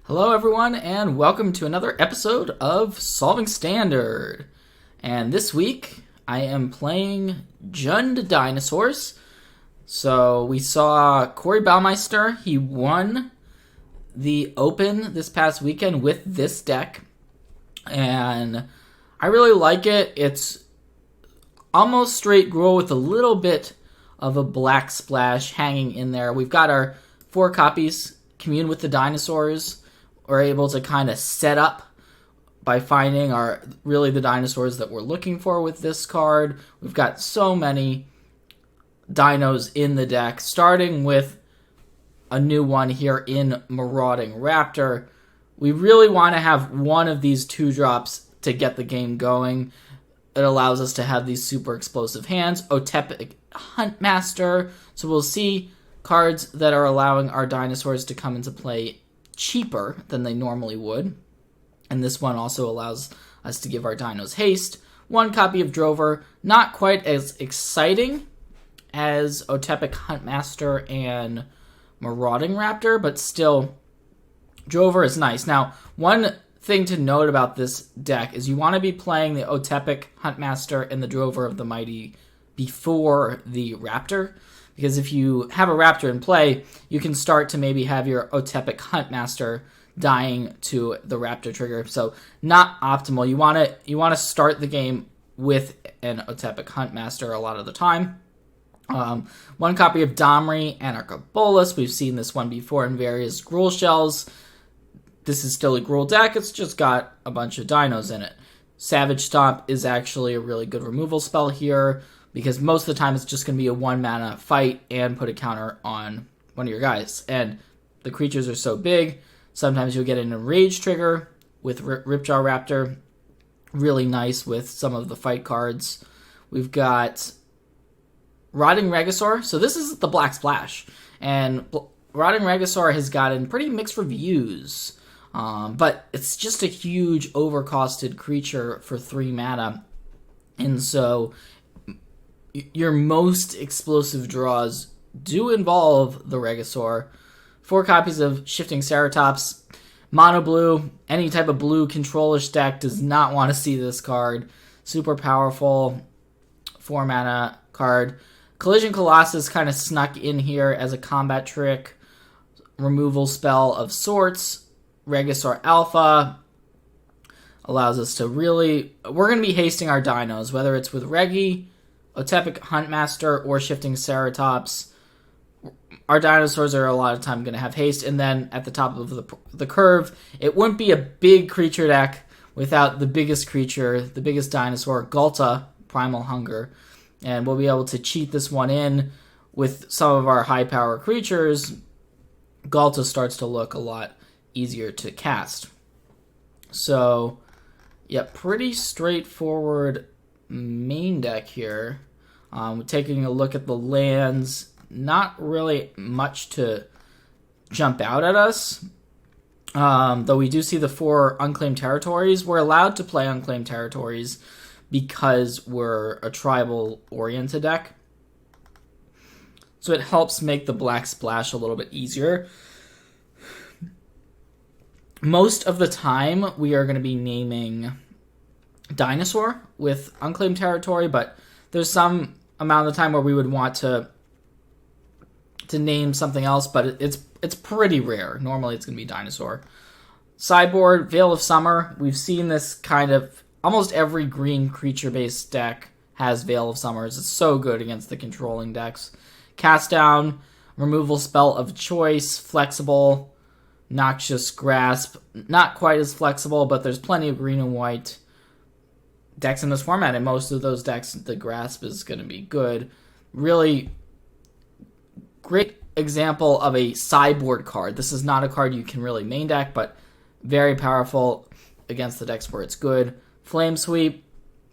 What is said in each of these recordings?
Hello everyone, and welcome to another episode of Solving Standard. And this week, I am playing Jund Dinosaurs. So we saw Corey Baumeister. He won the Open this past weekend with this deck. And I really like it. It's almost straight Gruul with a little bit of a black splash hanging in there. We've got our 4 copies, Commune with the Dinosaurs. We're able to kind of set up by finding the dinosaurs that we're looking for with this card. We've got so many dinos in the deck, starting with a new one here in Marauding Raptor. We really want to have one of these 2-drops to get the game going. It allows us to have these super explosive hands. Otepic Huntmaster. So we'll see cards that are allowing our dinosaurs to come into play cheaper than they normally would. And this one also allows us to give our dinos haste. 1 copy of Drover, not quite as exciting as Otepic Huntmaster and Marauding Raptor, but still, Drover is nice. Now, one thing to note about this deck is you want to be playing the Otepic Huntmaster and the Drover of the Mighty before the Raptor. Because if you have a Raptor in play, you can start to maybe have your Otepic Huntmaster dying to the Raptor trigger. So not optimal. You want to start the game with an Otepic Huntmaster a lot of the time. 1 copy of Domri and Archabolus. We've seen this one before in various Gruul shells. This is still a Gruul deck. It's just got a bunch of dinos in it. Savage Stomp is actually a really good removal spell here, because most of the time it's just going to be a 1-mana fight and put a counter on one of your guys. And the creatures are so big, sometimes you'll get an enrage trigger with Ripjaw Raptor. Really nice with some of the fight cards. We've got Rotting Regisaur. So this is the Black Splash. And Rotting Regisaur has gotten pretty mixed reviews. But it's just a huge overcosted creature for 3 mana. And so your most explosive draws do involve the Regisaur. 4 copies of Shifting Ceratops. Mono blue, any type of blue control-ish deck does not want to see this card. Super powerful 4-mana card. Collision Colossus kind of snuck in here as a combat trick. Removal spell of sorts. Regisaur Alpha allows us to really... We're going to be hasting our dinos, whether it's with Regi, Otepic Huntmaster, or Shifting Ceratops. Our dinosaurs are a lot of time going to have haste, and then at the top of the curve, it wouldn't be a big creature deck without the biggest creature, the biggest dinosaur, Ghalta, Primal Hunger. And we'll be able to cheat this one in with some of our high-power creatures. Ghalta starts to look a lot easier to cast. So, yeah, pretty straightforward main deck here. Taking a look at the lands, not really much to jump out at us. Though we do see the 4 unclaimed territories. We're allowed to play unclaimed territories because we're a tribal-oriented deck. So it helps make the Black Splash a little bit easier. Most of the time, we are going to be naming Dinosaur with unclaimed territory, but there's some amount of the time where we would want to name something else, but it's pretty rare. Normally it's going to be Dinosaur. Sideboard, Veil of Summer. We've seen this kind of... Almost every green creature-based deck has Veil of Summers. It's so good against the controlling decks. Cast Down, removal spell of choice, flexible, Noxious Grasp. Not quite as flexible, but there's plenty of green and white decks in this format, and most of those decks, the Grasp is going to be good. Really great example of a sideboard card. This is not a card you can really main deck, but very powerful against the decks where it's good. Flame Sweep,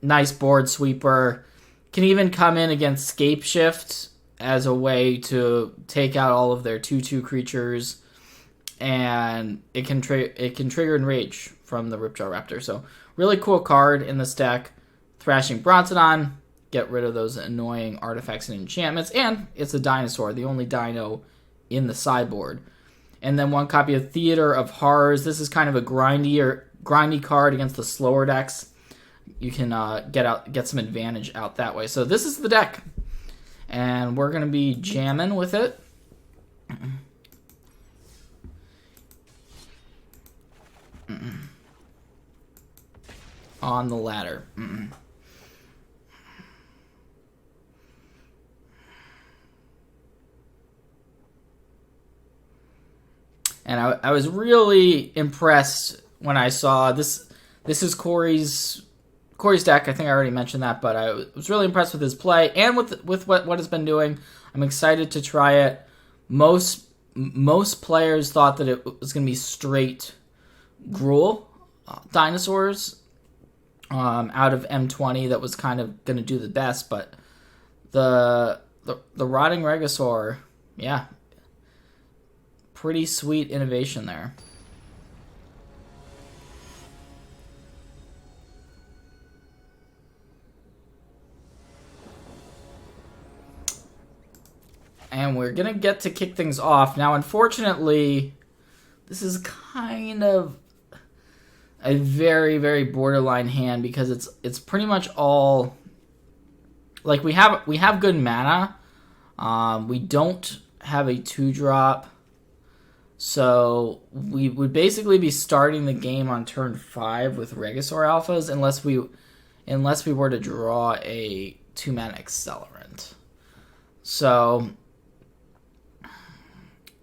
nice board sweeper. Can even come in against Scape Shift as a way to take out all of their 2/2 creatures. And it can trigger Enrage from the Ripjaw Raptor. So really cool card in this deck. Thrashing Brontodon, get rid of those annoying artifacts and enchantments. And it's a dinosaur, the only dino in the sideboard. And then 1 copy of Theater of Horrors. This is kind of a grindy card against the slower decks. You can get some advantage out that way. So this is the deck. And we're going to be jamming with it. On the ladder. And I was really impressed when I saw this. This is Corey's deck. I think I already mentioned that, but I was really impressed with his play and with what it's been doing. I'm excited to try it. Most players thought that it was going to be straight Gruul Dinosaurs out of M20 that was kind of going to do the best, but the Rotting Regisaur, yeah, pretty sweet innovation there. And we're going to get to kick things off. Now, unfortunately, this is kind of a very, very borderline hand because it's pretty much all... Like, we have good mana. We don't have a 2-drop. So we would basically be starting the game on turn 5 with Regisaur Alphas unless we were to draw a 2-mana Accelerant. So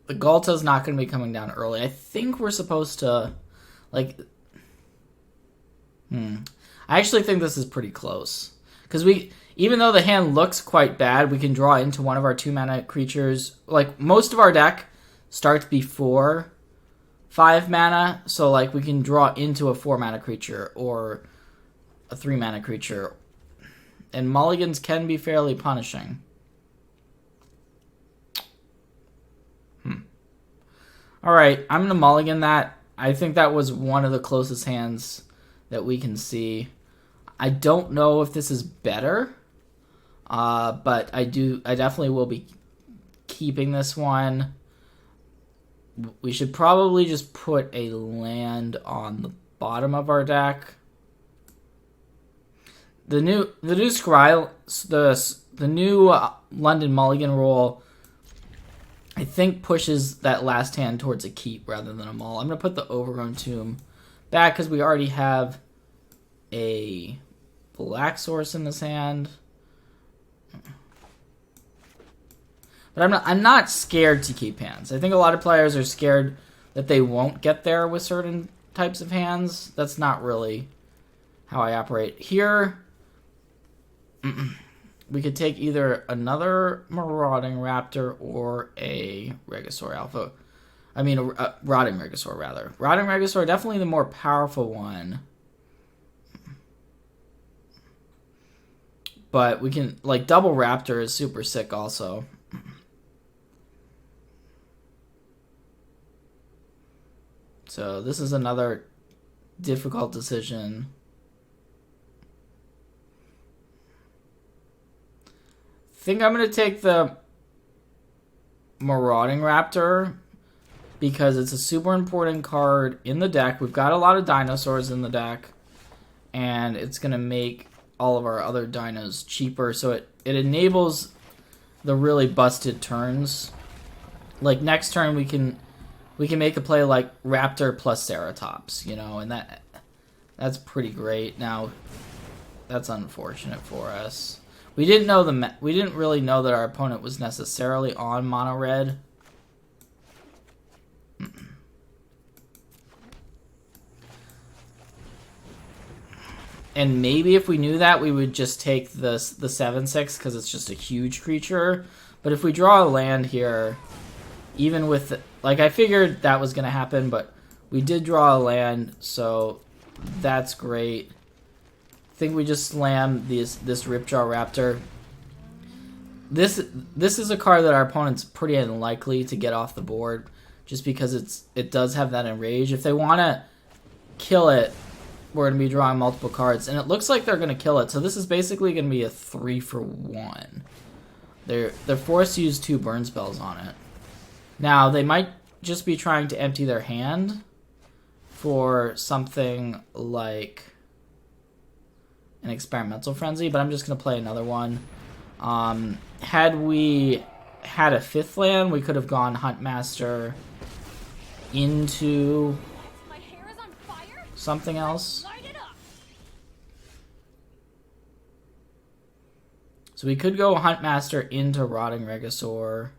the Galta's not going to be coming down early. I think we're supposed to, like... I actually think this is pretty close. Because even though the hand looks quite bad, we can draw into one of our 2-mana creatures. Like, most of our deck starts before 5 mana, so like we can draw into a 4-mana creature or a 3-mana creature. And mulligans can be fairly punishing. Alright, I'm going to mulligan that. I think that was one of the closest hands that we can see. I don't know if this is better, but I definitely will be keeping this one. We should probably just put a land on the bottom of our deck. The new London Mulligan rule, I think, pushes that last hand towards a keep rather than a mull. I'm going to put the Overgrown Tomb back because we already have a black source in this hand. But I'm not scared to keep hands. I think a lot of players are scared that they won't get there with certain types of hands. That's not really how I operate. Here, we could take either another Marauding Raptor or a Regisaur Alpha. I mean, a Rotting Regisaur, rather. Rotting Regisaur, definitely the more powerful one. But we can, like, double Raptor is super sick also. So this is another difficult decision. I think I'm going to take the Marauding Raptor because it's a super important card in the deck. We've got a lot of dinosaurs in the deck, and it's going to make all of our other dinos cheaper. So it enables the really busted turns. Like, next turn we can make a play like Raptor plus Ceratops, you know, and that's pretty great. Now, that's unfortunate for us. We didn't really know that our opponent was necessarily on mono red. And maybe if we knew that, we would just take the 7/6 because it's just a huge creature. But if we draw a land here, even with... Like, I figured that was going to happen, but we did draw a land, so that's great. I think we just slam this Ripjaw Raptor. This is a card that our opponent's pretty unlikely to get off the board, just because it does have that enrage. If they want to kill it, we're going to be drawing multiple cards, and it looks like they're going to kill it. So this is basically going to be a 3-for-1. They're forced to use 2 burn spells on it. Now, they might just be trying to empty their hand for something like an experimental frenzy, but I'm just going to play another one. Had we had a 5th land, we could have gone Huntmaster into something else. So we could go Huntmaster into Marauding Raptor.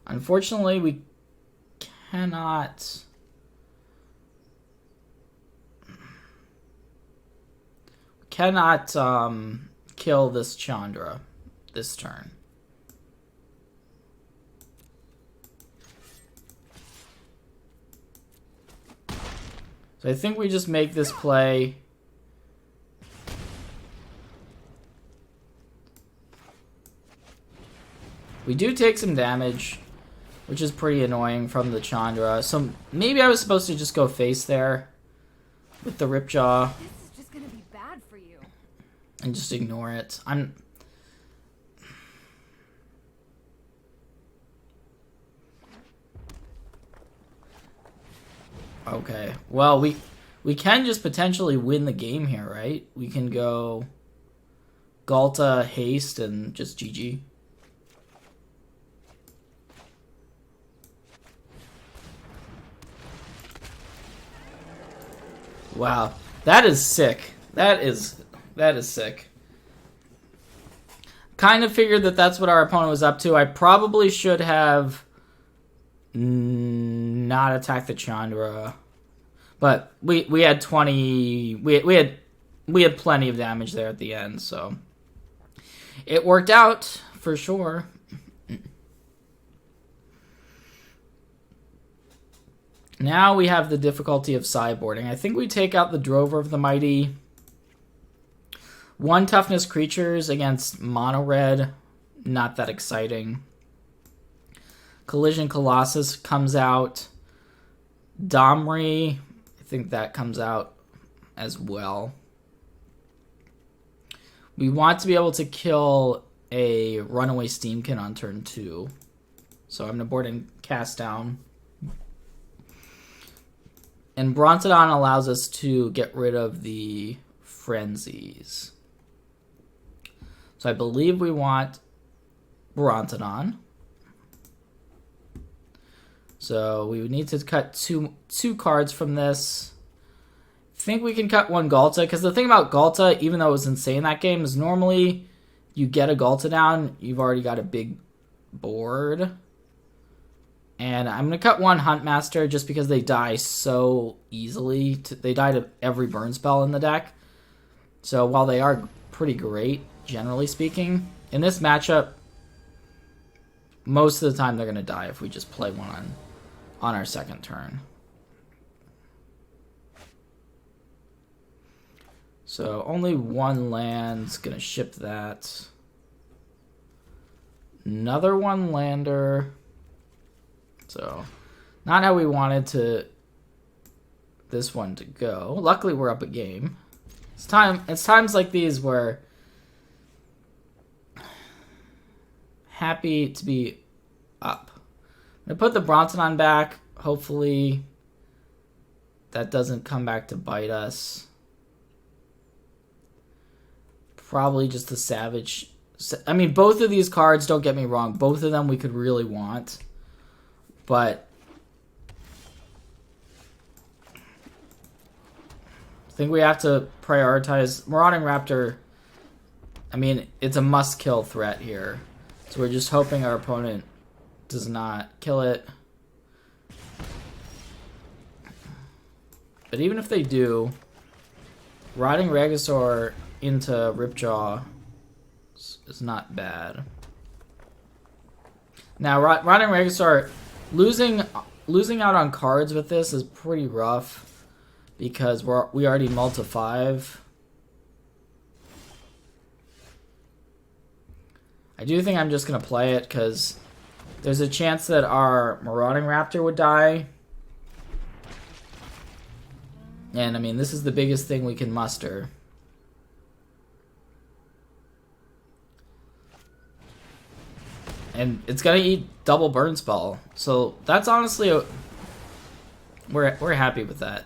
Unfortunately, we cannot kill this Chandra this turn. So I think we just make this play. We do take some damage, which is pretty annoying from the Chandra. So maybe I was supposed to just go face there with the Ripjaw. This is just gonna be bad for you. And just ignore it. Okay. Well, we can just potentially win the game here, right? We can go Galta, haste, and just GG. Wow, that is sick. That is sick. Kind of figured that that's what our opponent was up to. I probably should have not attacked the Chandra, but we had 20. We had plenty of damage there at the end, so it worked out for sure. Now we have the difficulty of sideboarding. I think we take out the Drover of the Mighty. 1 toughness creatures against mono red. Not that exciting. Collision Colossus comes out. Domri, I think that comes out as well. We want to be able to kill a Runaway Steamkin on turn 2. So I'm going to board and cast down. And Brontodon allows us to get rid of the frenzies. So I believe we want Brontodon. So we would need to cut two cards from this. I think we can cut 1 Galta, because the thing about Galta, even though it was insane that game, is normally you get a Galta down, you've already got a big board. And I'm going to cut 1 Huntmaster just because they die so easily. They die to every burn spell in the deck. So while they are pretty great, generally speaking, in this matchup, most of the time they're going to die if we just play 1 on our second turn. So only 1 land's going to ship that. Another 1 lander. So, not how we wanted this one to go. Luckily, we're up a game. It's times like these where happy to be up. I'm gonna put the Brontodon back. Hopefully, that doesn't come back to bite us. Probably just the Savage. I mean, both of these cards, don't get me wrong, both of them we could really want. But I think we have to prioritize Marauding Raptor. I mean, it's a must-kill threat here. So we're just hoping our opponent does not kill it. But even if they do, Marauding Raptor into Ripjaw is not bad. Now, Marauding Raptor... Losing out on cards with this is pretty rough because we already multi 5. I do think I'm just gonna play it because there's a chance that our Marauding Raptor would die, and I mean this is the biggest thing we can muster. And it's gonna eat double burn spell. So that's honestly we're happy with that.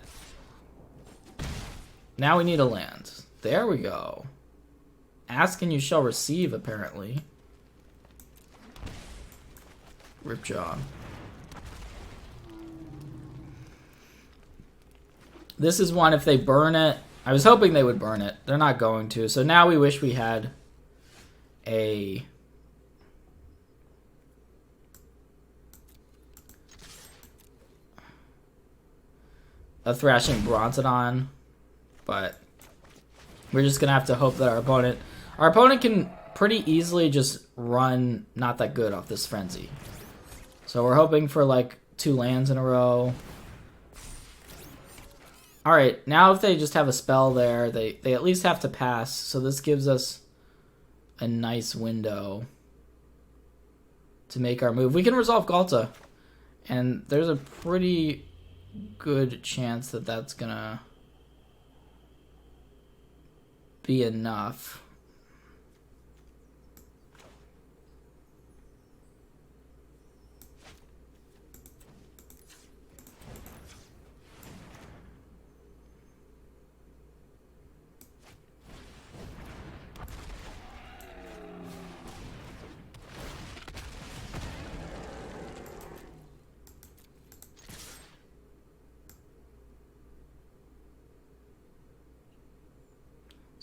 Now we need a land. There we go. Ask and you shall receive, apparently. Ripjaw. This is one, if they burn it, I was hoping they would burn it. They're not going to. So now we wish we had a Thrashing Bronzodon, but we're just gonna have to hope that our opponent can pretty easily just run not that good off this Frenzy. So we're hoping for like 2 lands in a row. Alright, now if they just have a spell there, they at least have to pass, so this gives us a nice window to make our move. We can resolve Galta, and there's a pretty good chance that that's gonna be enough.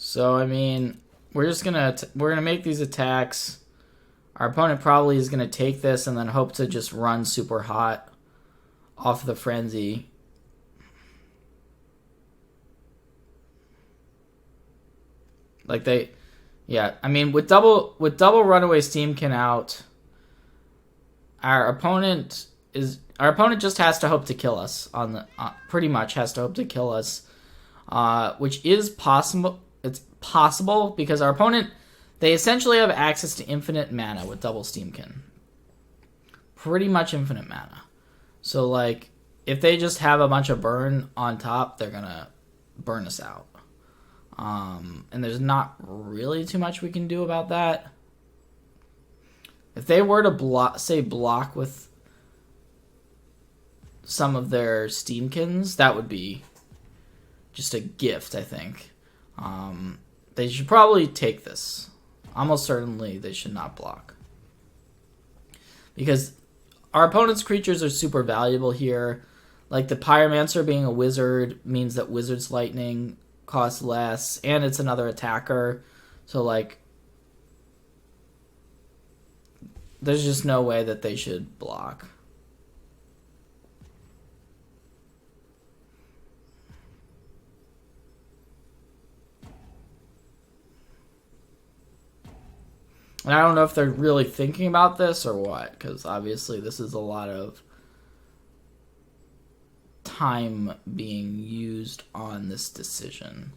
So, I mean, we're gonna make these attacks. Our opponent probably is gonna take this and then hope to just run super hot off the Frenzy. Like yeah, I mean, with double Runaway Steamkin out, our opponent just has to hope to kill us on the pretty much has to hope to kill us, which is possible. It's possible because our opponent, they essentially have access to infinite mana with double Steamkin. Pretty much infinite mana. So, like, if they just have a bunch of burn on top, they're gonna burn us out. And there's not really too much we can do about that. If they were to block with some of their Steamkins, that would be just a gift, I think. They should probably take this. Almost certainly they should not block. Because our opponent's creatures are super valuable here. Like the Pyromancer being a wizard means that Wizard's Lightning costs less, and it's another attacker. So, like, there's just no way that they should block. And I don't know if they're really thinking about this or what, because obviously this is a lot of time being used on this decision.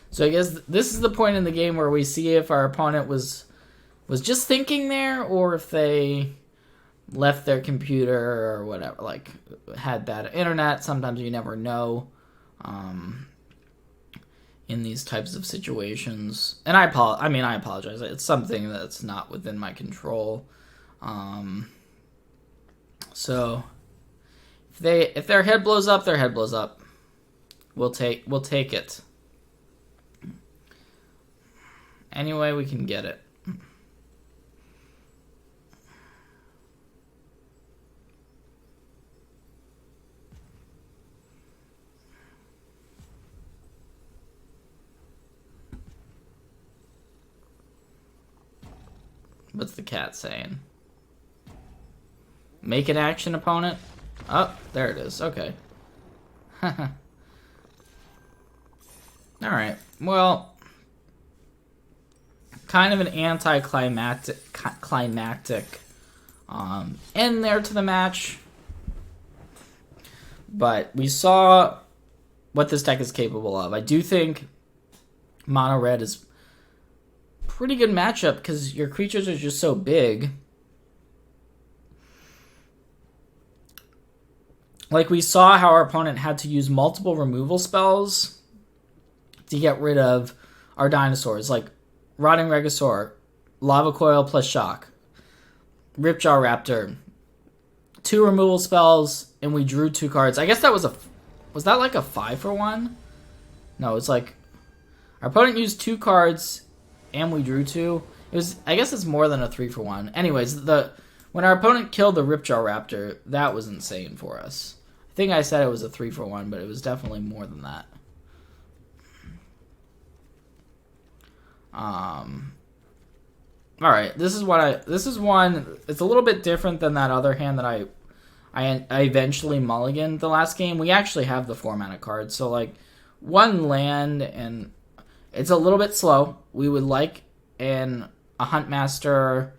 So I guess this is the point in the game where we see if our opponent was just thinking there, or if they left their computer or whatever, like had bad internet. Sometimes you never know in these types of situations. And I apologize. It's something that's not within my control. So if their head blows up, their head blows up. We'll take it. Any way we can get it. What's the cat saying? Make an action, opponent? Oh, there it is. Okay. Alright, Alright, well, kind of an anticlimactic end there to the match. But we saw what this deck is capable of. I do think Mono Red is pretty good matchup because your creatures are just so big. Like, we saw how our opponent had to use multiple removal spells to get rid of our dinosaurs, like Rotting Regisaur, Lava Coil plus Shock, Ripjaw Raptor. 2 removal spells, and we drew 2 cards. I guess that was that like a 5-for-1? No, it's like our opponent used 2 cards, and we drew 2. It was, I guess it's more than a 3-for-1. Anyways, when our opponent killed the Ripjaw Raptor, that was insane for us. I think I said it was a 3-for-1, but it was definitely more than that. Alright, this is one, it's a little bit different than that other hand that I eventually mulliganed the last game. We actually have the 4-mana card, so like 1 land, and it's a little bit slow. We would like a Huntmaster,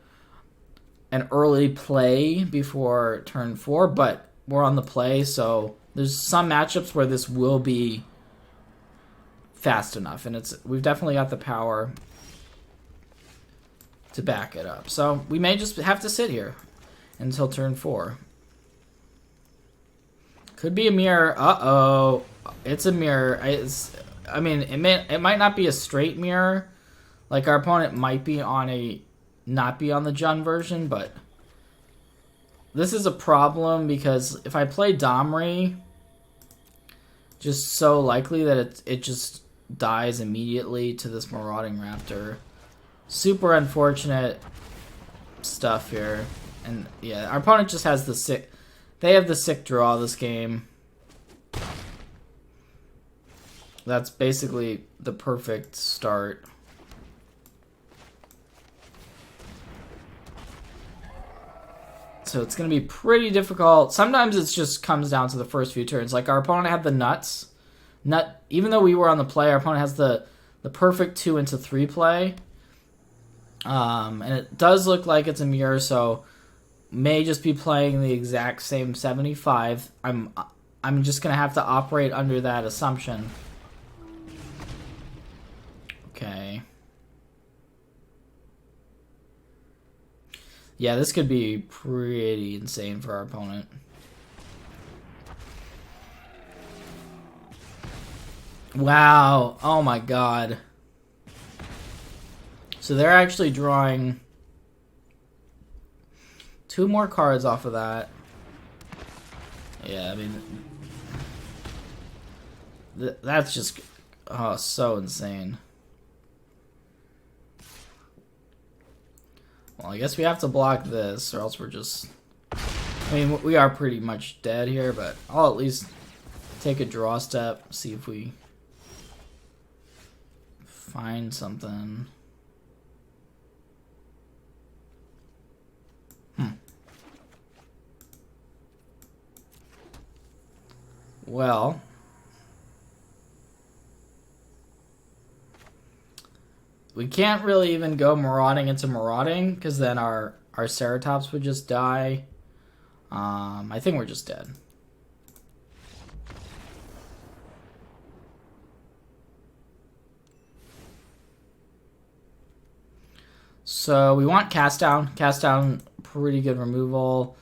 an early play before turn 4, but we're on the play, so there's some matchups where this will be fast enough, and we've definitely got the power to back it up. So we may just have to sit here until turn 4. Could be a mirror. Uh-oh. It's a mirror. I mean, it might not be a straight mirror. Like, our opponent might be not be on the Jund version, but this is a problem because if I play Domri, just so likely that it just dies immediately to this Marauding Raptor. Super unfortunate stuff here. And yeah, our opponent just has the sick... They have the sick draw this game. That's basically the perfect start. So it's going to be pretty difficult. Sometimes it just comes down to the first few turns. Like, our opponent had the nuts. Even though we were on the play, our opponent has the perfect 2 into 3 play. And it does look like it's a mirror, so may just be playing the exact same 75. I'm just going to have to operate under that assumption. Okay. Yeah, this could be pretty insane for our opponent. Wow. Oh my god. So they're actually drawing 2 more cards off of that. Yeah, I mean, that's just so insane. Well, I guess we have to block this, or else we're just... I mean, we are pretty much dead here, but I'll at least take a draw step, see if we find something. Well, we can't really even go marauding into marauding, because then our Ceratops would just die. I think we're just dead. So we want cast down. Cast down, pretty good removal.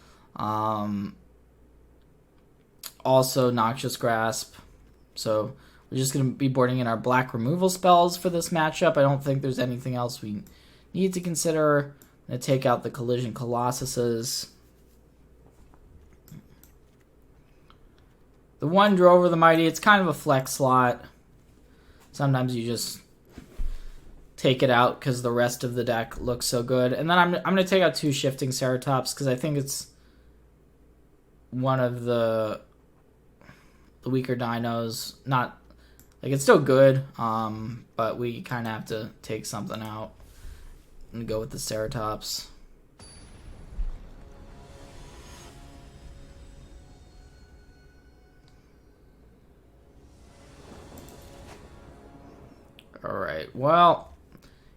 Also Noxious Grasp. So we're just going to be boarding in our black removal spells for this matchup. I don't think there's anything else we need to consider. I'm going to take out the Collision Colossuses. The one Drover the Mighty, it's kind of a flex slot. Sometimes you just take it out because the rest of the deck looks so good. And then I'm going to take out 2 Shifting Ceratops because I think it's one of the weaker dinos. Not like, it's still good, but we kind of have to take something out and go with the Ceratops. Alright, well,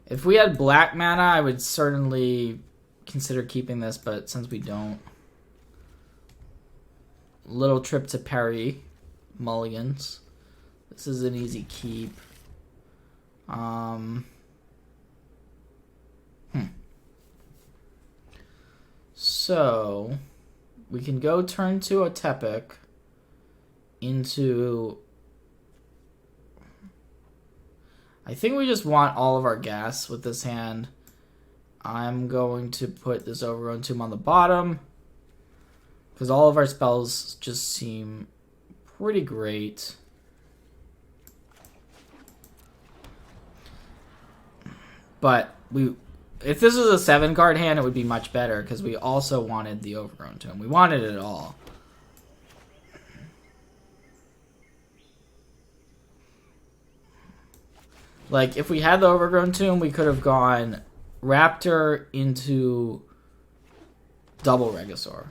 if we had black mana, I would certainly consider keeping this, but since we don't... Little trip to Perry. Mulligans. This is an easy keep. So, we can go turn 2 a Tepic into... I think we just want all of our gas with this hand. I'm going to put this Overgrown Tomb on the bottom, because all of our spells just seem pretty great. But if this was a 7-card hand, it would be much better, because we also wanted the Overgrown Tomb. We wanted it all. Like, if we had the Overgrown Tomb, we could have gone Raptor into double Regisaur.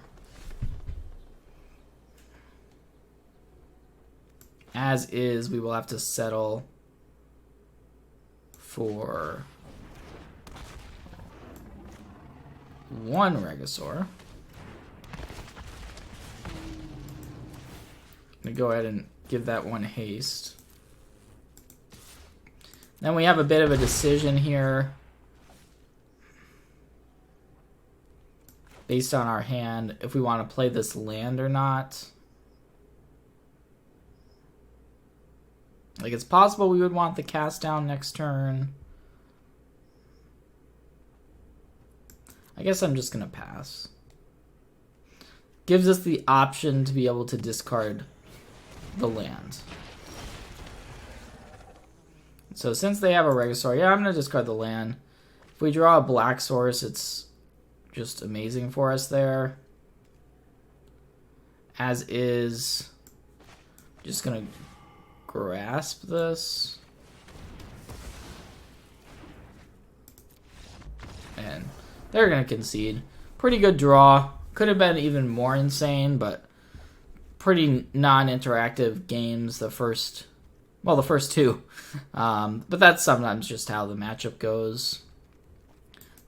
As is, we will have to settle for 1 Regisaur. I'm going to go ahead and give that 1 haste. Then we have a bit of a decision here based on our hand if we want to play this land or not. Like, it's possible we would want the cast down next turn. I guess I'm just going to pass. Gives us the option to be able to discard the land. So since they have a Regisaur, yeah, I'm going to discard the land. If we draw a black source, it's just amazing for us there. As is, just going to grasp this. And they're going to concede. Pretty good draw. Could have been even more insane, but pretty non-interactive games the first 2. But that's sometimes just how the matchup goes.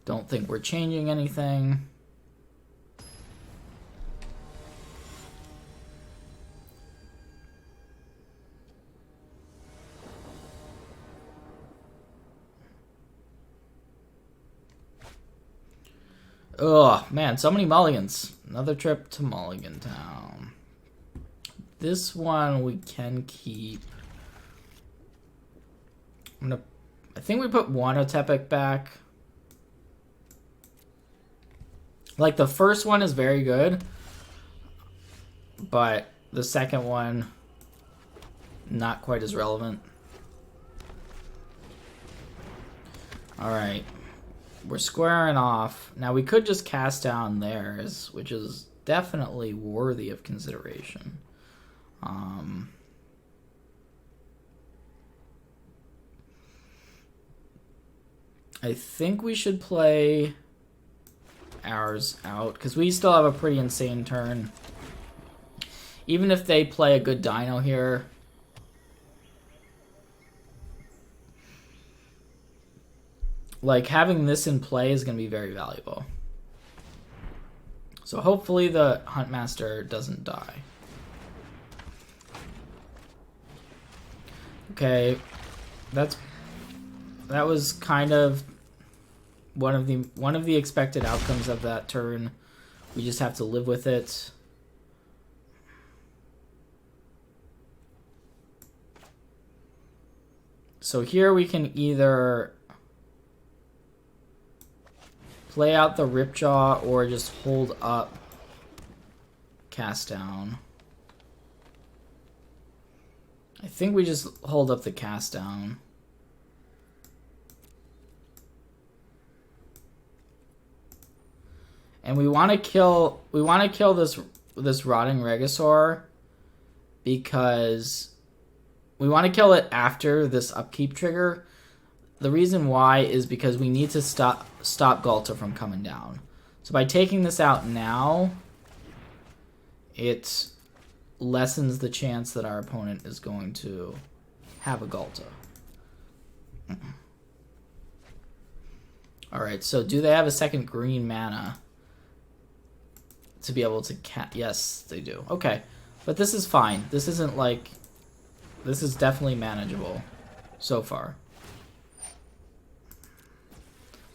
Don't think we're changing anything. Oh, man, so many mulligans. Another trip to Mulligan Town. This one we can keep. I think we put 1 Otepic back. Like, the first one is very good, but the second one, not quite as relevant. Alright. We're squaring off. Now, we could just cast down theirs, which is definitely worthy of consideration. I think we should play ours out, because we still have a pretty insane turn. Even if they play a good dino here, like, having this in play is going to be very valuable. So hopefully the Huntmaster doesn't die. Okay, that was kind of one of the expected outcomes of that turn. We just have to live with it. So here we can either play out the Ripjaw or just hold up cast down. I think we just hold up the cast down. And we want to kill this Rotting Regisaur because we want to kill it after this upkeep trigger. The reason why is because we need to stop Ghalta from coming down. So by taking this out now, it lessens the chance that our opponent is going to have a Ghalta. Alright, so do they have a second green mana to be able to yes, they do. Okay. But this is fine. This isn't like... This is definitely manageable so far.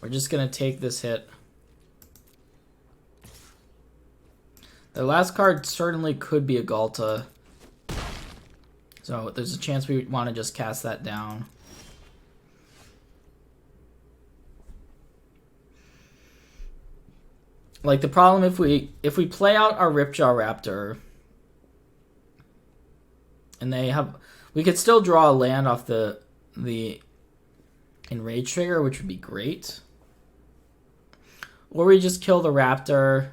We're just going to take this hit. The last card certainly could be a Galta. So there's a chance we want to just cast that down. Like the problem if we play out our Ripjaw Raptor and they have, we could still draw a land off the Enrage trigger, which would be great. Or we just kill the Raptor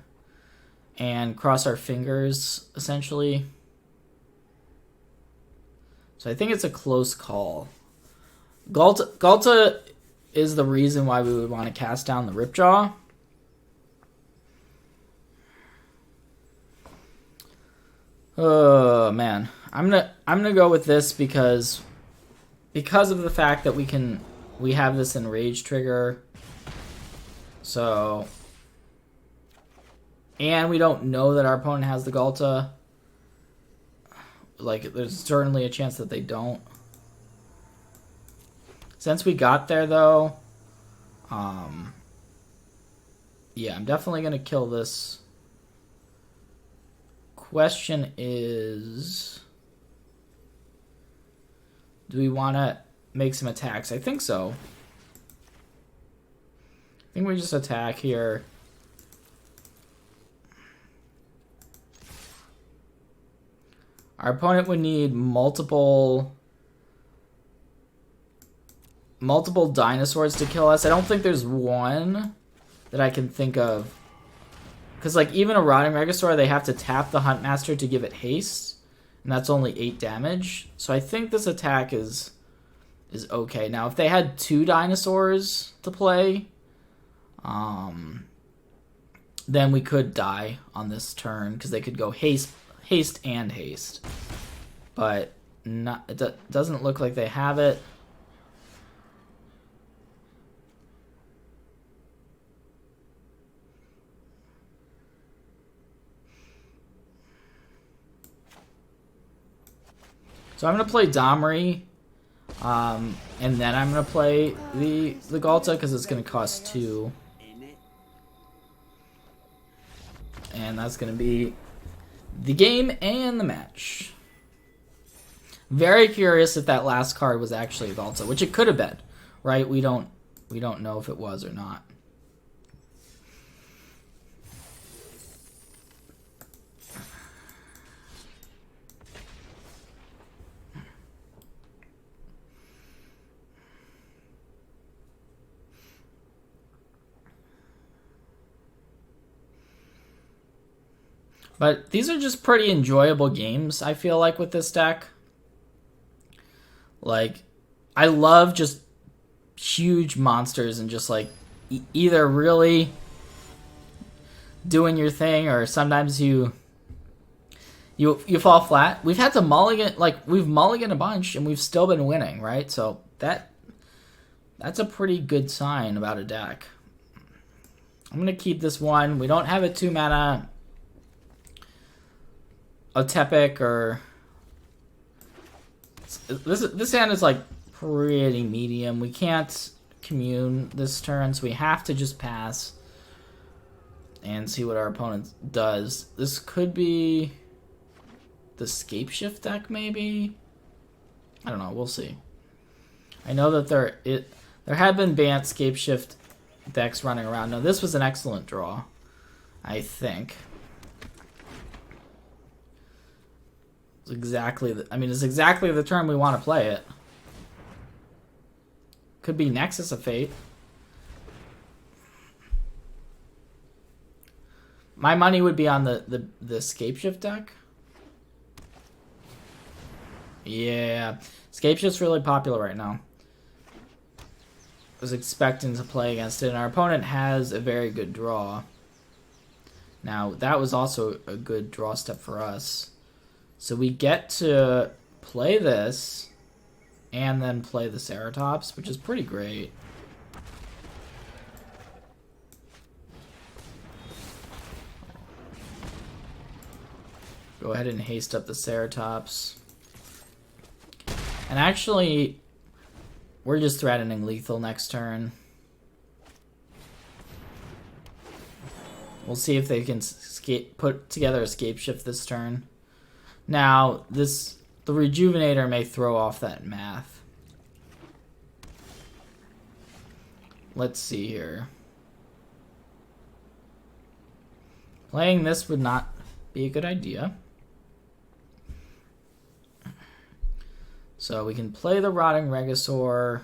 and cross our fingers, essentially. So I think it's a close call. Galta is the reason why we would want to cast down the Ripjaw. Oh man, I'm gonna go with this because of the fact that we have this Enrage trigger. So, and we don't know that our opponent has the Galta. Like, there's certainly a chance that they don't. Since we got there, though, yeah, I'm definitely going to kill this. Question is, do we want to make some attacks? I think so. I think we just attack here. Our opponent would need multiple dinosaurs to kill us. I don't think there's one that I can think of. Because like even a Marauding Raptor, they have to tap the Huntmaster to give it haste. And that's only 8 damage. So I think this attack is okay. Now if they had 2 dinosaurs to play, then we could die on this turn. Because they could go haste and haste. But it doesn't look like they have it. So I'm going to play Domri, and then I'm going to play the Galta because it's going to cost 2. And that's going to be the game and the match. Very curious if that last card was actually a Galta, which it could have been, right? We don't know if it was or not. But these are just pretty enjoyable games, I feel like, with this deck. Like, I love just huge monsters and just, like, either really doing your thing or sometimes you fall flat. We've had to mulligan, like, we've mulliganed a bunch and we've still been winning, right? So that's a pretty good sign about a deck. I'm going to keep this one. We don't have a 2-mana Otepic or... This hand is like pretty medium. We can't commune this turn, so we have to just pass and see what our opponent does. This could be the Scapeshift deck, maybe? I don't know. We'll see. I know that there have been banned Scapeshift decks running around. No, this was an excellent draw, I think. It's exactly the turn we want to play it. Could be Nexus of Fate. My money would be on the Scapeshift deck. Yeah. Scapeshift's really popular right now. I was expecting to play against it, and our opponent has a very good draw. Now, that was also a good draw step for us. So we get to play this and then play the Ceratops, which is pretty great. Go ahead and haste up the Ceratops. And actually, we're just threatening lethal next turn. We'll see if they can put together escape shift this turn. Now, the Rejuvenator may throw off that math. Let's see here. Playing this would not be a good idea. So we can play the Rotting Regisaur.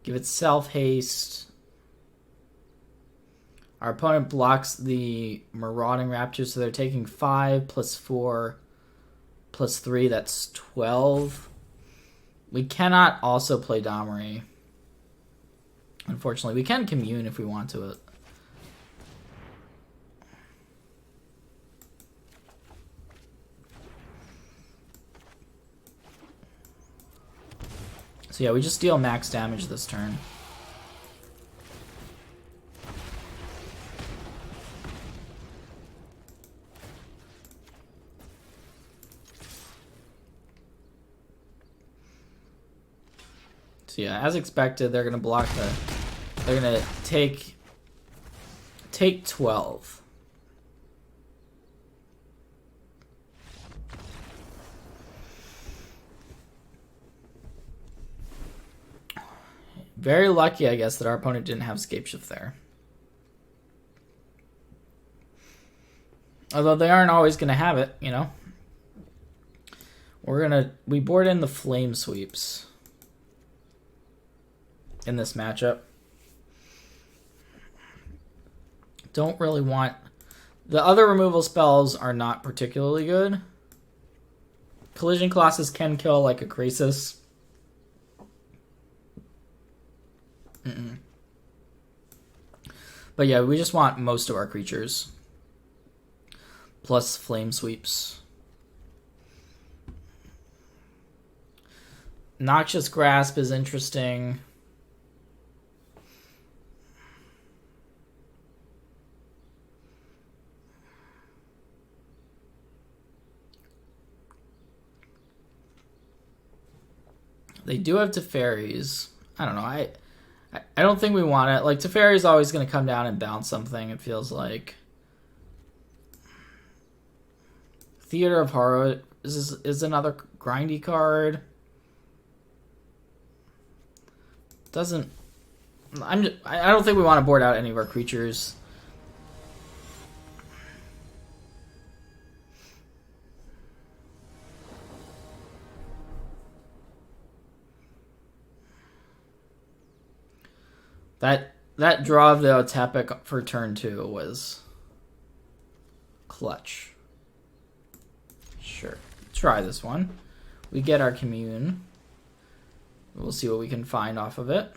Give it self-haste. Our opponent blocks the Marauding Raptor, so they're taking 5 plus 4 plus 3. That's 12. We cannot also play Domri. Unfortunately, we can commune if we want to. So yeah, we just deal max damage this turn. So yeah, as expected, they're gonna block the. They're gonna take 12. Very lucky, I guess, that our opponent didn't have escape shift there. Although they aren't always gonna have it, you know. We board in the flame sweeps in this matchup. Don't really want... The other removal spells are not particularly good. Collision Colossus can kill like a Krasis. But yeah, we just want most of our creatures. Plus flame sweeps. Noxious Grasp is interesting. They do have Teferis. I don't know. I don't think we want it. Like, Teferi's always going to come down and bounce something, it feels like. Theater of Horror is another grindy card. I don't think we want to board out any of our creatures. That draw of the Otepic for turn 2 was clutch. Sure. Try this one. We get our commune. We'll see what we can find off of it.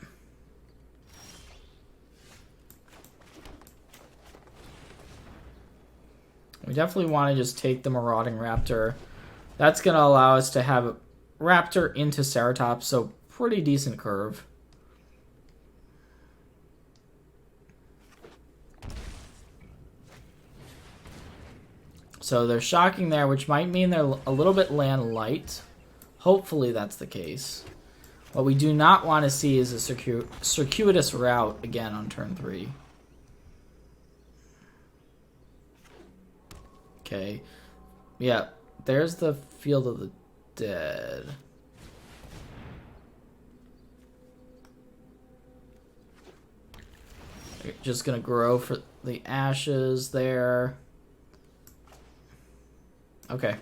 We definitely want to just take the Marauding Raptor. That's going to allow us to have Raptor into Ceratops, so pretty decent curve. So they're shocking there, which might mean they're a little bit land light. Hopefully that's the case. What we do not want to see is a circuitous route again on turn 3. Okay. Yeah, there's the Field of the Dead. They're just going to grow for the ashes there. Okay.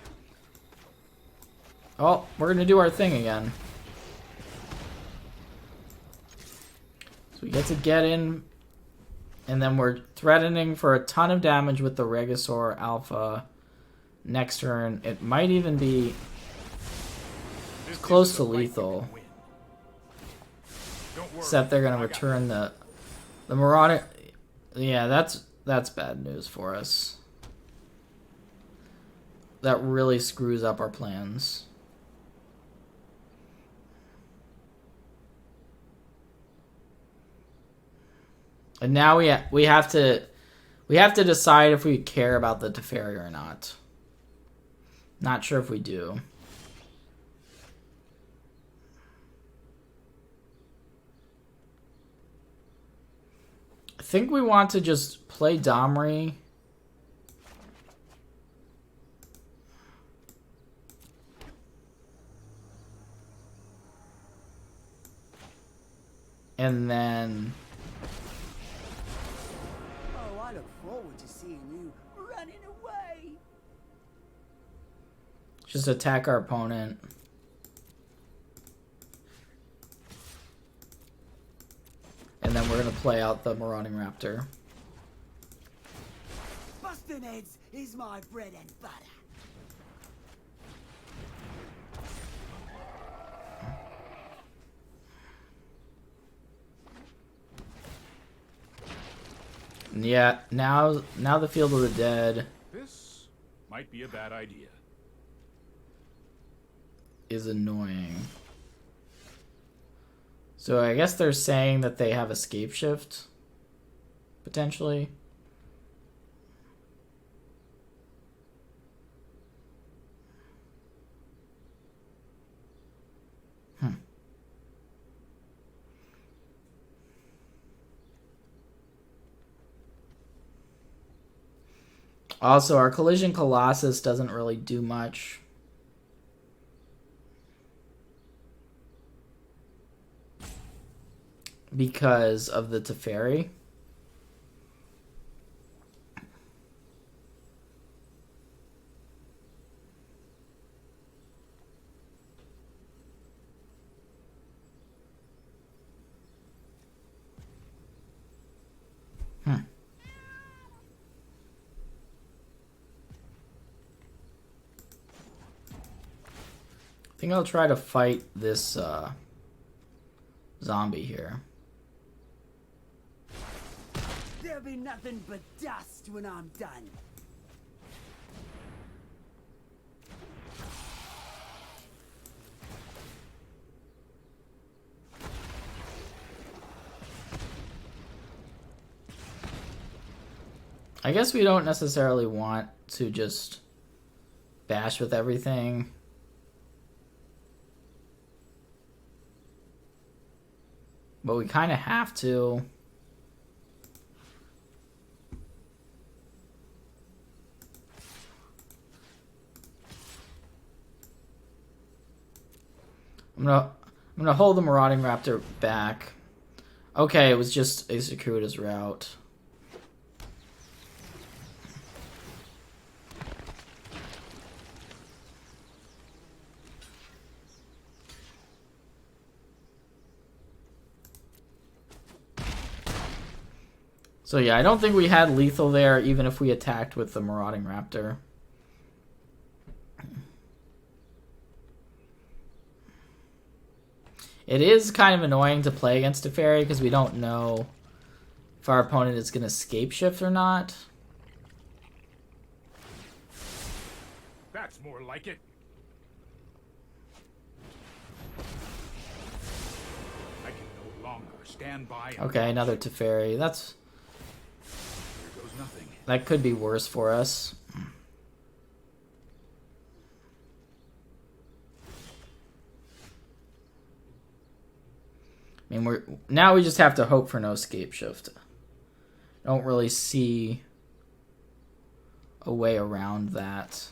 Oh, we're going to do our thing again. So we get in, and then we're threatening for a ton of damage with the Regisaur Alpha next turn. It might even be close to lethal. Except they're going to return the Marauder. Yeah, that's bad news for us. That really screws up our plans. And now we have to decide if we care about the Teferi or not. Not sure if we do. I think we want to just play Domri. And then... Oh, I look forward to seeing you running away. just attack our opponent. And then we're going to play out the Marauding Raptor. Busting heads is my bread and butter. Yeah, now the Field of the Dead This might be a bad idea. is annoying. So I guess they're saying that they have escape shift, potentially. Also, our Collision Colossus doesn't really do much. Because of the Teferi. I think I'll try to fight this zombie here. There'll be nothing but dust when I'm done. I guess we don't necessarily want to just bash with everything. But we kind of have to. I'm gonna hold the Marauding Raptor back. Okay, it was just a circuitous route. So yeah, I don't think we had lethal there, even if we attacked with the Marauding Raptor. It is kind of annoying to play against a fairy because we don't know if our opponent is going to escape shift or not. That's more like it. I can no longer stand by and Okay, another Teferi. That's... There goes nothing. That could be worse for us. I mean, now we just have to hope for no escape shift. Don't really see a way around that.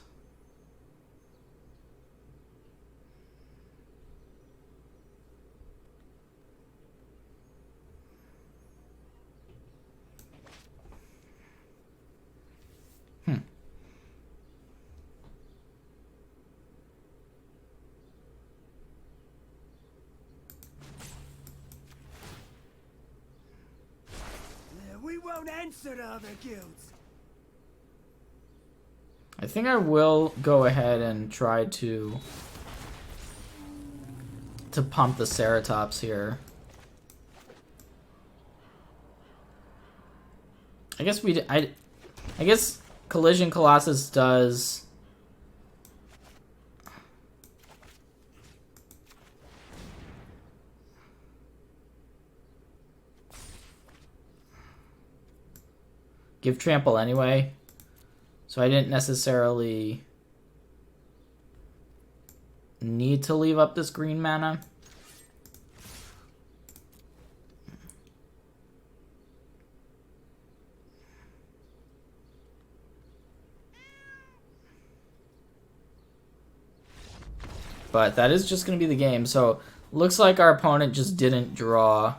We won't answer to other guilds. I think I will go ahead and try to pump the Ceratops here. I guess I guess Collision Colossus does. give trample anyway. So I didn't necessarily need to leave up this green mana. But that is just going to be the game. So looks like our opponent just didn't draw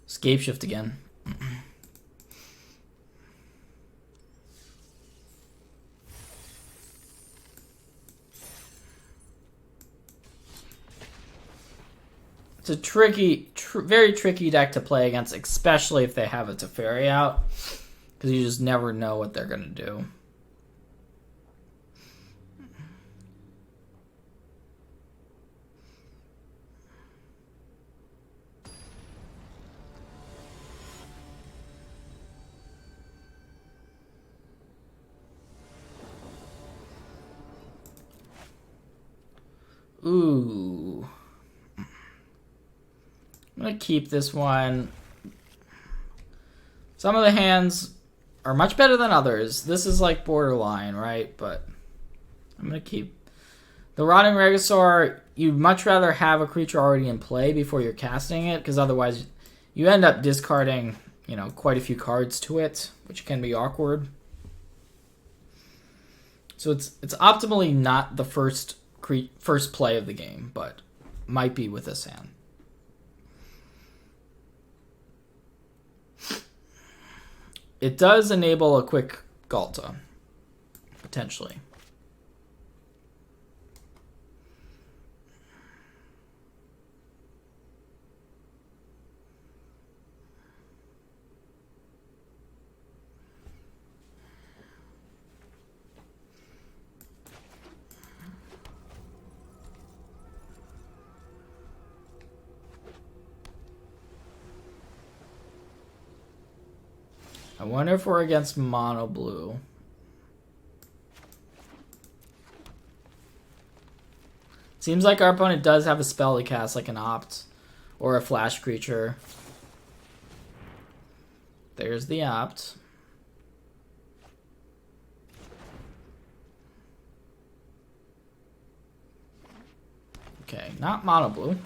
Scape Shift again. It's a tricky, very tricky deck to play against, especially if they have a Teferi out, because you just never know what they're going to do. Ooh. I'm going to keep this one. Some of the hands are much better than others. This is like borderline, right? But I'm going to keep the Marauding Raptor. You'd much rather have a creature already in play before you're casting it, because otherwise you end up discarding, you know, quite a few cards to it, which can be awkward. So it's optimally not the first play of the game, but might be with this hand. It does enable a quick Galta, potentially. I wonder if we're against mono blue. Seems like our opponent does have a spell to cast, like an opt or a flash creature. There's the opt. Okay, not mono blue.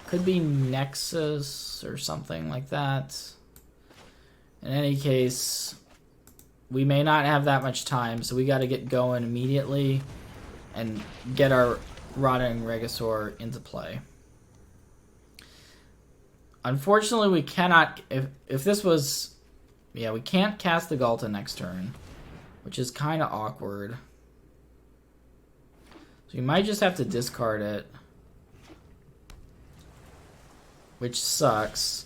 Could be Nexus or something like that. In any case, we may not have that much time, so we got to get going immediately and get our Marauding Raptor into play. Unfortunately, we cannot... If this was... Yeah, we can't cast the Galta next turn, which is kind of awkward. So you might just have to discard it, which sucks.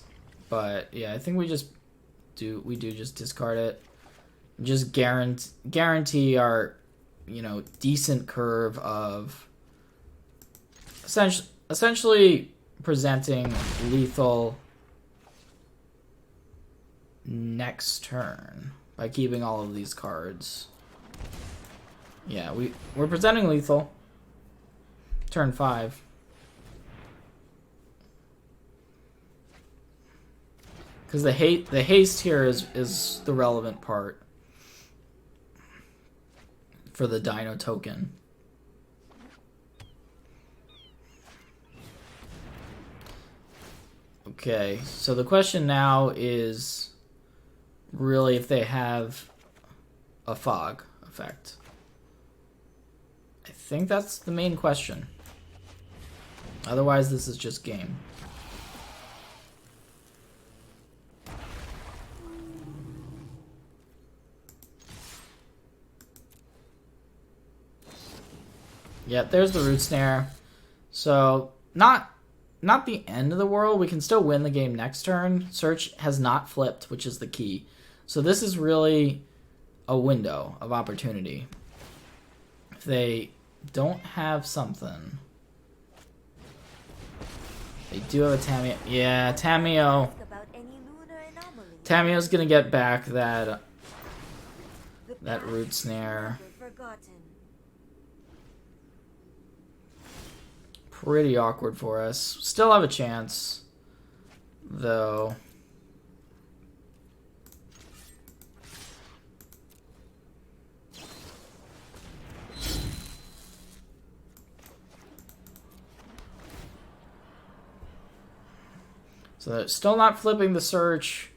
But yeah, I think we do just discard it. Just guarantee our, you know, decent curve of essentially presenting lethal next turn by keeping all of these cards. Yeah, we're presenting lethal turn 5. Because the haste here is the relevant part for the Dino token. Okay, so the question now is really if they have a fog effect. I think that's the main question. Otherwise, this is just game. Yeah, there's the root snare. So, not the end of the world. We can still win the game next turn. Search has not flipped, which is the key. So this is really a window of opportunity. If they don't have something... They do have a Tameo. Yeah, Tameo. Tameo's gonna get back that root snare. Pretty awkward for us. Still have a chance, though. So they're still not flipping the search.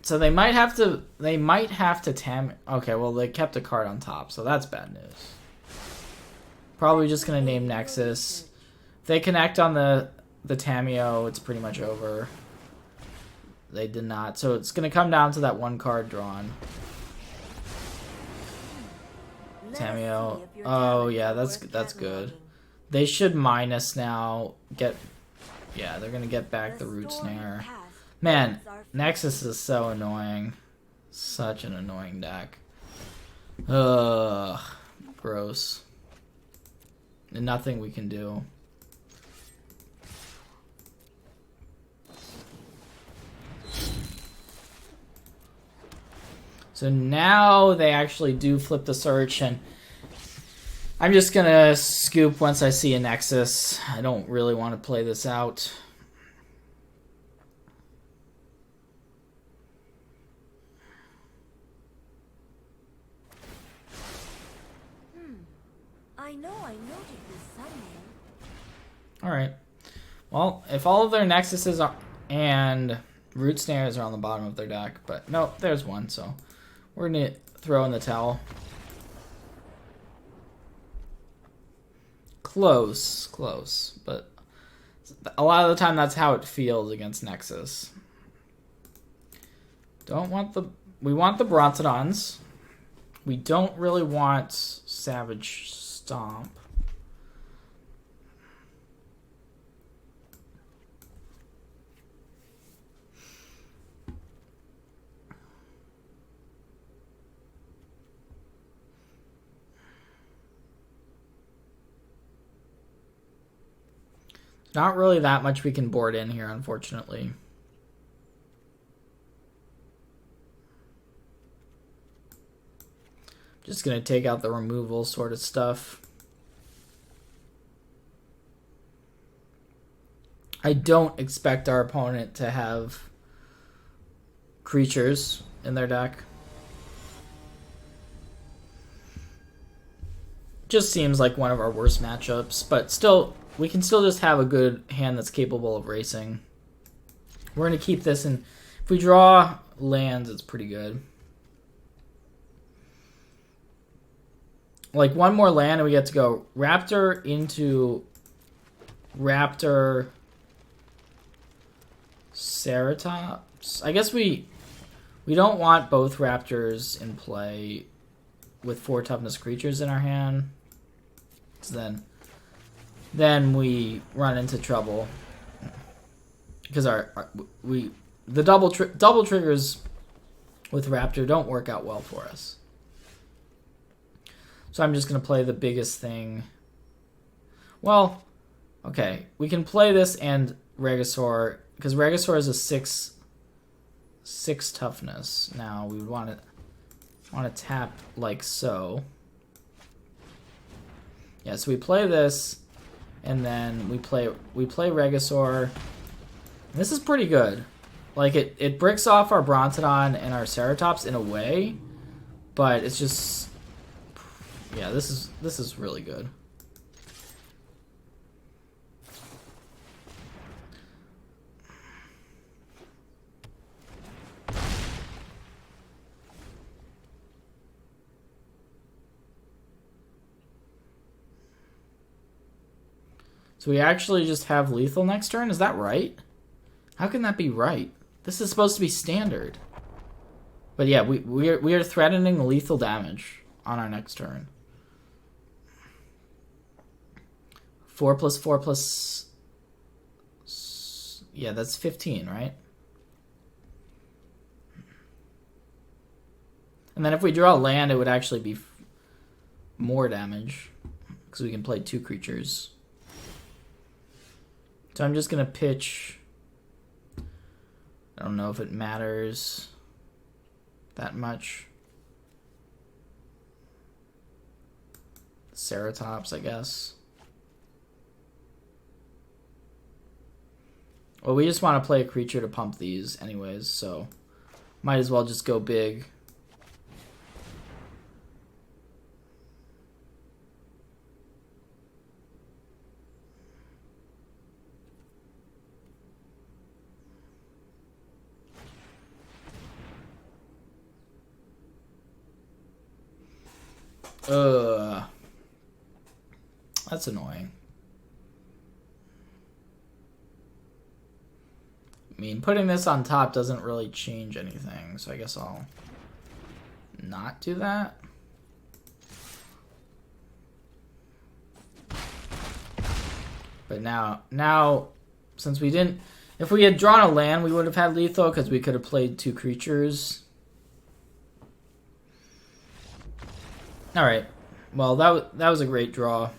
So they might have to tam. Okay, well they kept a card on top, so that's bad news. Probably just gonna name Nexus. If they connect on the Tameo, it's pretty much over. They did not, so it's gonna come down to that one card drawn. Tameo. Oh yeah, that's good. They should minus now. Yeah, they're gonna get back the root snare. Man, Nexus is so annoying. Such an annoying deck. Ugh, gross. And nothing we can do. So now they actually do flip the search, and I'm just gonna scoop once I see a Nexus. I don't really want to play this out. I noted this somewhere. Alright. Well, if all of their Nexuses are, and root snares are on the bottom of their deck, but no, there's one, so we're gonna throw in the towel. Close, but a lot of the time that's how it feels against Nexus. We want the Brontodons. We don't really want Savage Stomp. Not really that much we can board in here, unfortunately. Just gonna take out the removal sort of stuff. I don't expect our opponent to have creatures in their deck. Just seems like one of our worst matchups, but still, we can still just have a good hand that's capable of racing. We're going to keep this, and if we draw lands, it's pretty good. Like, one more land, and we get to go Raptor into Raptor Ceratops. I guess we don't want both Raptors in play with 4 toughness creatures in our hand. So then we run into trouble because the double triggers with Raptor don't work out well for us. So I'm just gonna play the biggest thing. Well, okay, we can play this and Regisaur because Regisaur is a 6 toughness. Now we would want to tap like so. Yeah, so we play this, and then we play Regisaur. This is pretty good. Like it bricks off our Brontodon and our Ceratops in a way, but it's just, yeah, this is really good. So we actually just have lethal next turn? Is that right? How can that be right? This is supposed to be standard. But yeah, we are threatening lethal damage on our next turn. 4+4+... Yeah, that's 15, right? And then if we draw land, it would actually be more damage. Because we can play 2 creatures. So I'm just going to pitch... I don't know if it matters that much. Ceratops, I guess. Well, we just want to play a creature to pump these anyways, so might as well just go big. That's annoying. I mean, putting this on top doesn't really change anything, so I guess I'll not do that. But now, since we didn't, if we had drawn a land, we would have had lethal because we could have played 2 creatures. All right. Well, that was a great draw.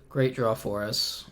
Great draw for us.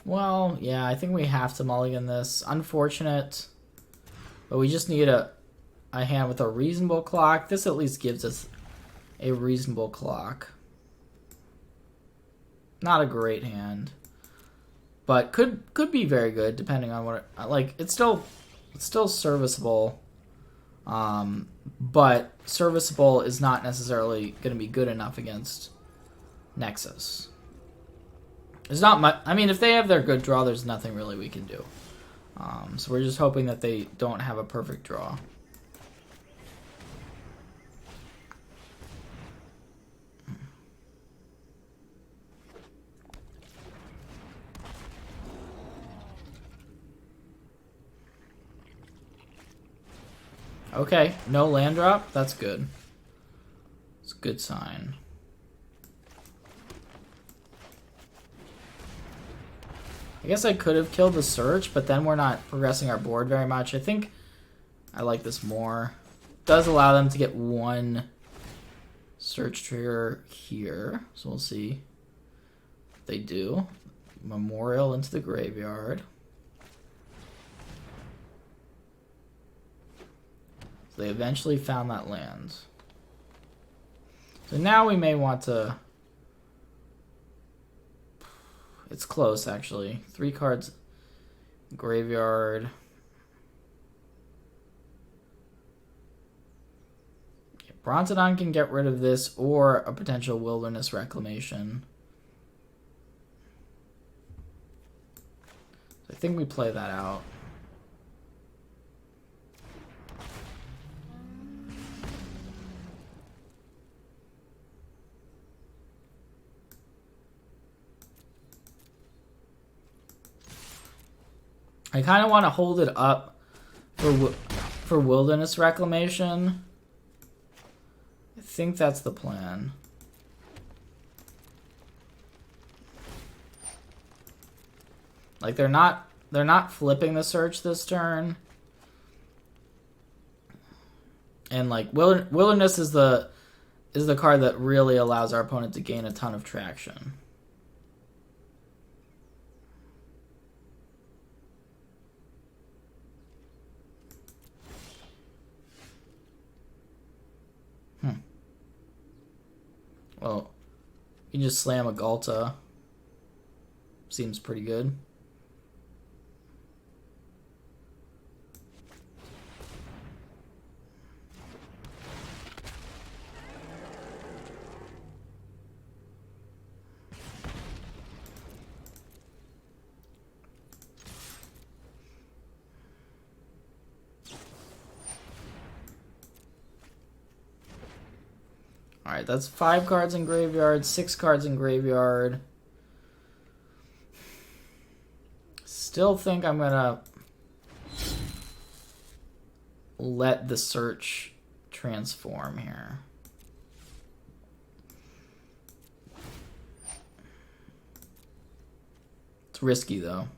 Well, yeah, I think we have to mulligan this. Unfortunate, but we just need a hand with a reasonable clock. This at least gives us a reasonable clock. Not a great hand, but could be very good depending on what like. It's still serviceable, but serviceable is not necessarily going to be good enough against Nexus. There's not much. I mean, if they have their good draw, there's nothing really we can do. So we're just hoping that they don't have a perfect draw. Okay, no land drop. That's good. It's a good sign. I guess I could have killed the search, but then we're not progressing our board very much. I think I like this more. It does allow them to get 1 search trigger here, so we'll see what they do. Memorial into the graveyard. So they eventually found that land. So now we may want to... It's close, actually. 3 cards. Graveyard. Yeah, Bronzodon can get rid of this or a potential Wilderness Reclamation. So I think we play that out. I kind of want to hold it up for Wilderness Reclamation. I think that's the plan. Like they're not flipping the search this turn. And like Wilderness is the card that really allows our opponent to gain a ton of traction. Well, you can just slam a Galta. Seems pretty good. Alright, that's 5 cards in graveyard, 6 cards in graveyard. Still think I'm gonna let the search transform here. It's risky though.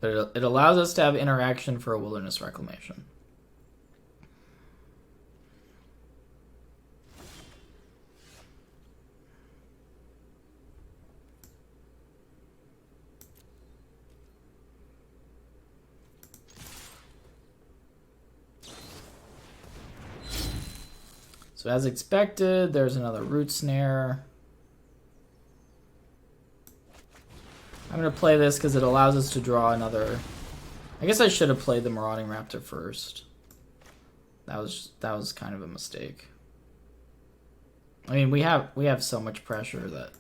But it allows us to have interaction for a Wilderness Reclamation. So as expected, there's another root snare. I'm going to play this because it allows us to draw another... I guess I should have played the Marauding Raptor first. That was kind of a mistake. I mean, we have so much pressure that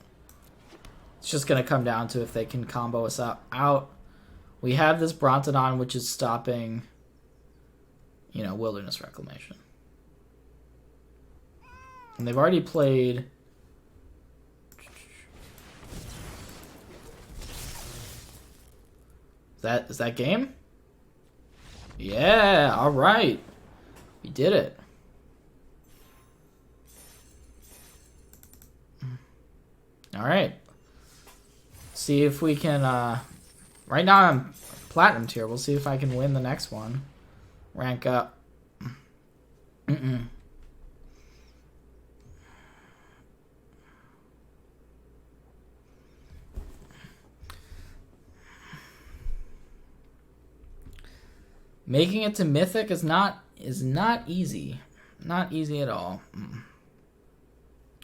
it's just going to come down to if they can combo us out. We have this Brontodon, which is stopping, you know, Wilderness Reclamation. And they've already played... Is that game? Yeah, all right. We did it. All right. See if we can... right now I'm Platinum tier. We'll see if I can win the next one. Rank up. Making it to Mythic is not easy. Not easy at all.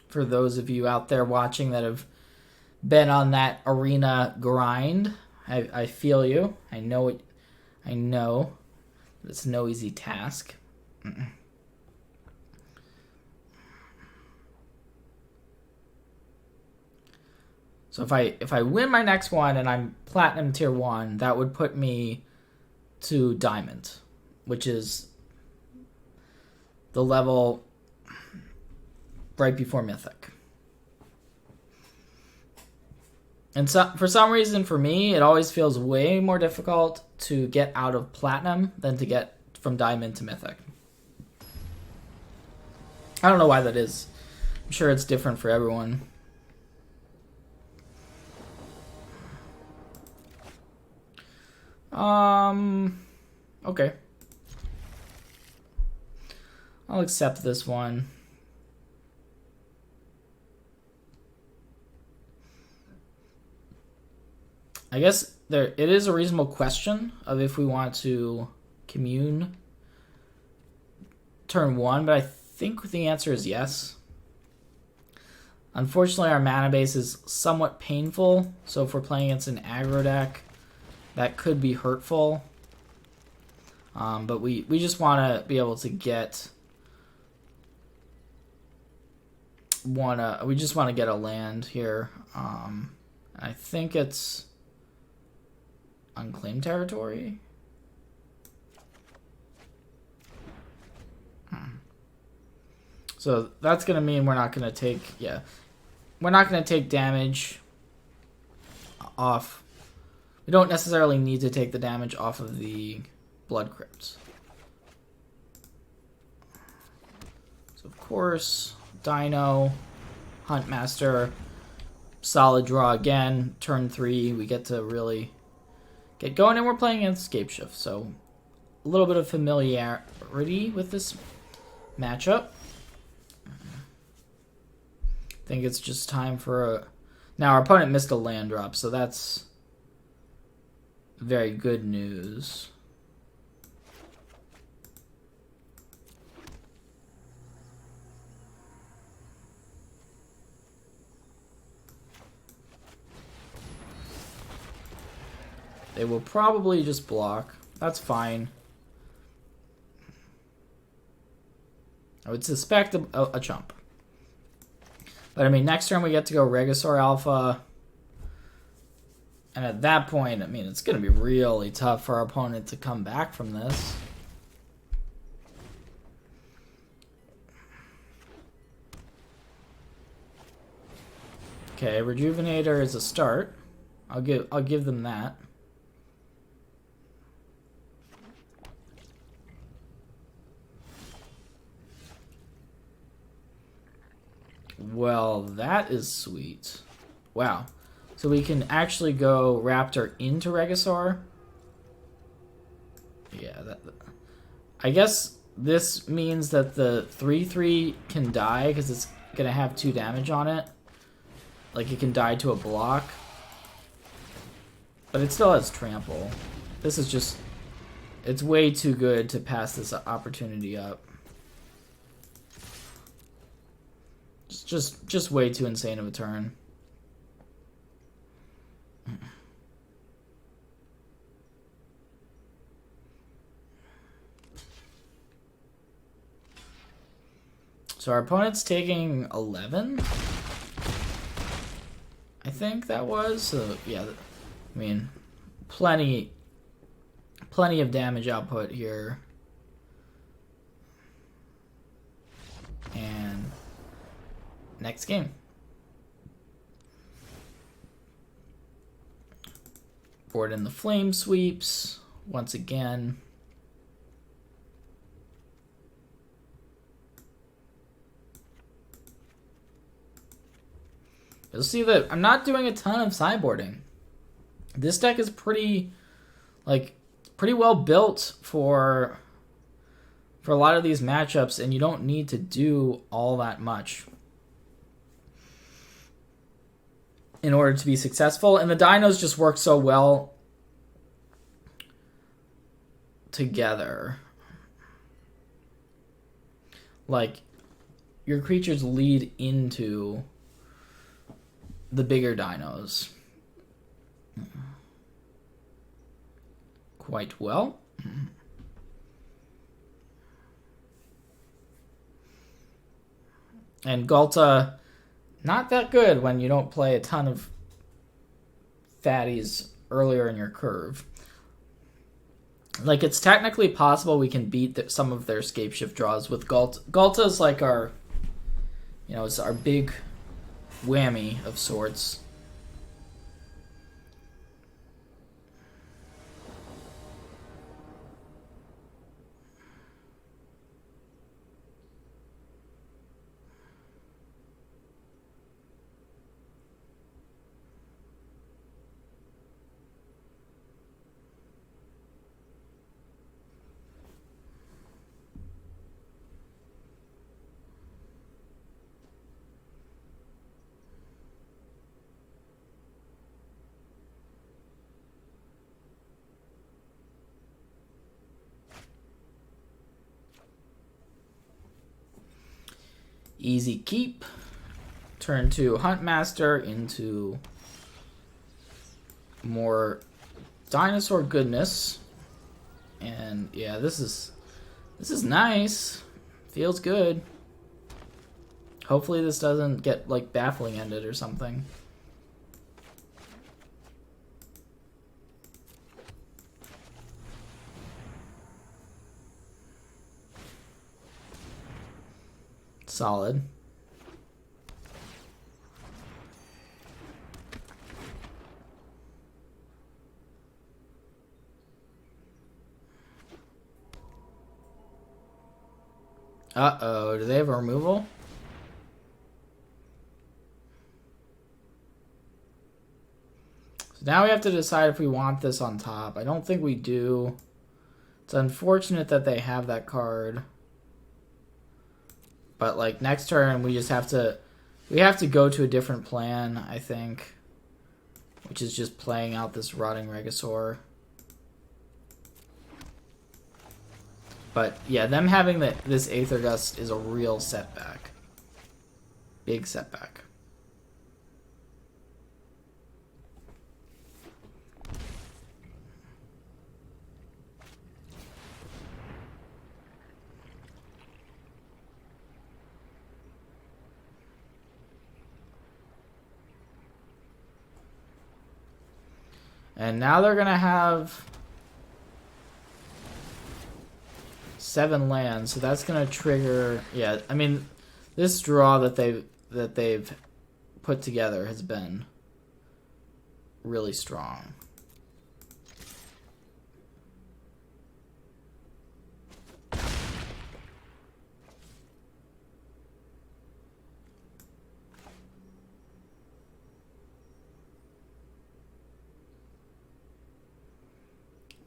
For those of you out there watching that have been on that arena grind, I feel you. I know it. I know it's no easy task. So if I win my next one and I'm Platinum tier 1, that would put me to Diamond, which is the level right before Mythic. And so, for some reason, for me, it always feels way more difficult to get out of Platinum than to get from Diamond to Mythic. I don't know why that is. I'm sure it's different for everyone. Okay. I'll accept this one. I guess it is a reasonable question of if we want to commune turn 1, but I think the answer is yes. Unfortunately, our mana base is somewhat painful, so if we're playing against an aggro deck, that could be hurtful. But we just want to be able to get we just want to get a land here. I think it's unclaimed territory. So that's going to mean we're not going to take, we're not going to take damage off. We don't necessarily need to take the damage off of the Blood Crypt. So of course, Dino, Huntmaster, solid draw again. Turn 3, we get to really get going, and we're playing against Scapeshift, so a little bit of familiarity with this matchup. I think it's just time for a... Now, our opponent missed a land drop, so that's very good news. They will probably just block. That's fine. I would suspect a chump. But I mean, next turn we get to go Regisaur Alpha. And at that point, I mean, it's going to be really tough for our opponent to come back from this. Okay, Rejuvenator is a start. I'll give them that. Well, that is sweet. Wow. So we can actually go Raptor into Regisaur. Yeah, I guess this means that the 3/3 can die because it's going to have 2 damage on it. Like, it can die to a block. But it still has Trample. This is just... It's way too good to pass this opportunity up. just way too insane of a turn. So our opponent's taking 11. I think that was. So yeah, I mean, plenty of damage output here. And next game. Board in the flame sweeps once again. You'll see that I'm not doing a ton of sideboarding. This deck is pretty well built for a lot of these matchups, and you don't need to do all that much in order to be successful. And the dinos just work so well together. Like, your creatures lead into the bigger dinos quite well. And Galta, not that good when you don't play a ton of fatties earlier in your curve. Like, it's technically possible we can beat some of their scape shift draws with Galta. Galta is like our, it's our big whammy of sorts. Easy keep. Turn to Huntmaster into more dinosaur goodness. And yeah, this is nice. Feels good. Hopefully this doesn't get like baffling ended or something. Solid. Uh-oh, do they have a removal? So now we have to decide if we want this on top. I don't think we do. It's unfortunate that they have that card. But like next turn we have to go to a different plan, I think. Which is just playing out this Rotting Regisaur. But yeah, them having this Aether Gust is a real setback. Big setback. And now they're gonna have 7 lands, so that's gonna trigger. Yeah, I mean, this draw that they've put together has been really strong.